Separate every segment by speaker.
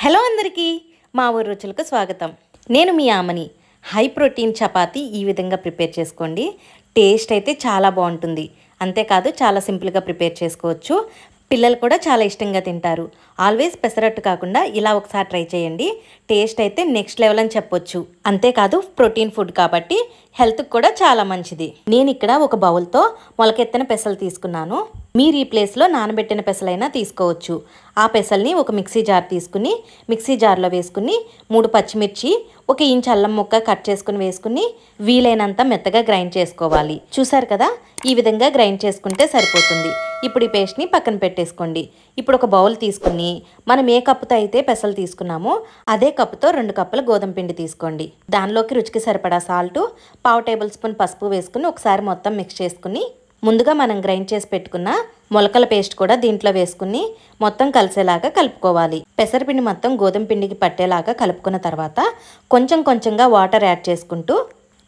Speaker 1: Hello అందరికీ మా ఊరు రుచులకు స్వాగతం. నేను మీ ఆమని. హై ప్రోటీన్ చపాతీ ఈ విధంగా ప్రిపేర్ చేసుకోండి. టేస్ట్ అయితే చాలా బాగుంటుంది. అంతేకాదు చాలా సింపుల్గా ప్రిపేర్ చేసుకోవచ్చు. పిల్లలు కూడా చాలా ఇష్టంగా తింటారు. ఆల్వేస్ పెసరట్టు కాకుండా ఇలా ఒకసారి ట్రై చేయండి. టేస్ట్ అయితే నెక్స్ట్ లెవెల్ అని చెప్పొచ్చు. అంతేకాదు ప్రోటీన్ ఫుడ్ కాబట్టి హెల్త్కి కూడా చాలా మంచిది. నేను ఇక్కడ ఒక బౌల్తో మొలకెత్తిన పెసలు తీసుకున్నాను. మీరు ఈ ప్లేస్లో నానబెట్టిన పెసలైనా తీసుకోవచ్చు. ఆ పెసల్ని ఒక మిక్సీ జార్ తీసుకుని మిక్సీ జార్లో వేసుకుని 3 పచ్చిమిర్చి, 1 ఇంచ్ అల్లం ముక్క కట్ చేసుకుని వేసుకుని వీలైనంత మెత్తగా గ్రైండ్ చేసుకోవాలి. చూసారు కదా, ఈ విధంగా గ్రైండ్ చేసుకుంటే సరిపోతుంది. ఇప్పుడు ఈ పేస్ట్ని పక్కన పెట్టేసుకోండి. ఇప్పుడు ఒక బౌల్ తీసుకుని మనం ఏ కప్పుతో అయితే పెసలు తీసుకున్నామో అదే కప్పుతో 2 కప్పుల గోధుమ పిండి తీసుకోండి. దానిలోకి రుచికి సరిపడా సాల్ట్, 1/2 టేబుల్ స్పూన్ పసుపు వేసుకుని ఒకసారి మొత్తం మిక్స్ చేసుకుని ముందుగా మనం గ్రైండ్ చేసి పెట్టుకున్న మొలకల పేస్ట్ కూడా దీంట్లో వేసుకుని మొత్తం కలిసేలాగా కలుపుకోవాలి. పెసరపిండి మొత్తం గోధుమ పిండికి పట్టేలాగా కలుపుకున్న తర్వాత కొంచెం కొంచెంగా వాటర్ యాడ్ చేసుకుంటూ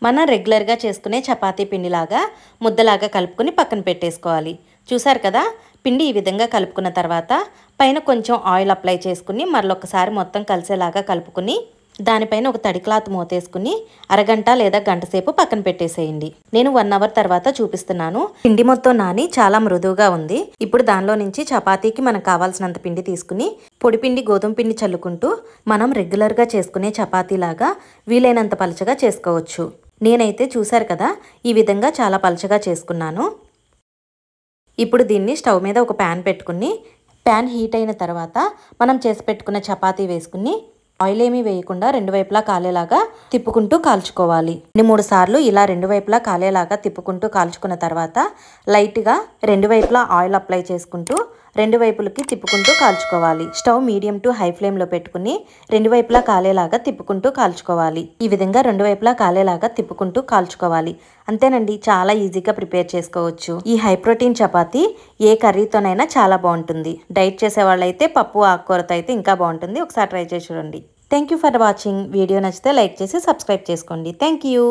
Speaker 1: మనం రెగ్యులర్గా చేసుకునే చపాతీ పిండిలాగా ముద్దలాగా కలుపుకొని పక్కన పెట్టేసుకోవాలి. చూసారు కదా, పిండి ఈ విధంగా కలుపుకున్న తర్వాత పైన కొంచెం ఆయిల్ అప్లై చేసుకుని మరొకసారి మొత్తం కలిసేలాగా కలుపుకుని దానిపైన ఒక తడి క్లాత్ మూతేసుకుని అరగంట లేదా గంట సేపు పక్కన పెట్టేసేయండి. నేను 1 అవర్ తర్వాత చూపిస్తున్నాను. పిండి మొత్తం నాని చాలా మృదువుగా ఉంది. ఇప్పుడు దానిలో నుంచి చపాతీకి మనకు కావాల్సినంత పిండి తీసుకుని పొడిపిండి గోధుమ పిండి చల్లుకుంటూ మనం రెగ్యులర్గా చేసుకునే చపాతీలాగా వీలైనంత పలచగా చేసుకోవచ్చు. నేనైతే చూసారు కదా, ఈ విధంగా చాలా పలచగా చేసుకున్నాను. ఇప్పుడు దీన్ని స్టవ్ మీద ఒక ప్యాన్ పెట్టుకుని ప్యాన్ హీట్ అయిన తర్వాత మనం చేసి పెట్టుకున్న చపాతీ వేసుకుని ఆయిల్ ఏమీ వేయకుండా 2 వైపులా కాలేలాగా తిప్పుకుంటూ కాల్చుకోవాలి. 3 సార్లు ఇలా 2 వైపులా కాలేలాగా తిప్పుకుంటూ కాల్చుకున్న తర్వాత లైట్గా 2 వైపులా ఆయిల్ అప్లై చేసుకుంటూ 2 వైపులకి తిప్పుకుంటూ కాల్చుకోవాలి. స్టవ్ మీడియం టు హై ఫ్లేమ్లో పెట్టుకుని 2 వైపులా కాలేలాగా తిప్పుకుంటూ కాల్చుకోవాలి. ఈ విధంగా 2 వైపులా కాలేలాగా తిప్పుకుంటూ కాల్చుకోవాలి. అంతేనండి, చాలా ఈజీగా ప్రిపేర్ చేసుకోవచ్చు. ఈ హై ప్రోటీన్ చపాతీ ఏ కర్రీతోనైనా చాలా బాగుంటుంది. డైట్ చేసే వాళ్ళైతే పప్పు ఆకుకూరతో అయితే ఇంకా బాగుంటుంది. ఒకసారి ట్రై చేసి చూడండి. Thank you for watching. Video నచ్చితే లైక్ చేసి సబ్స్క్రైబ్ చేసుకోండి. Thank you.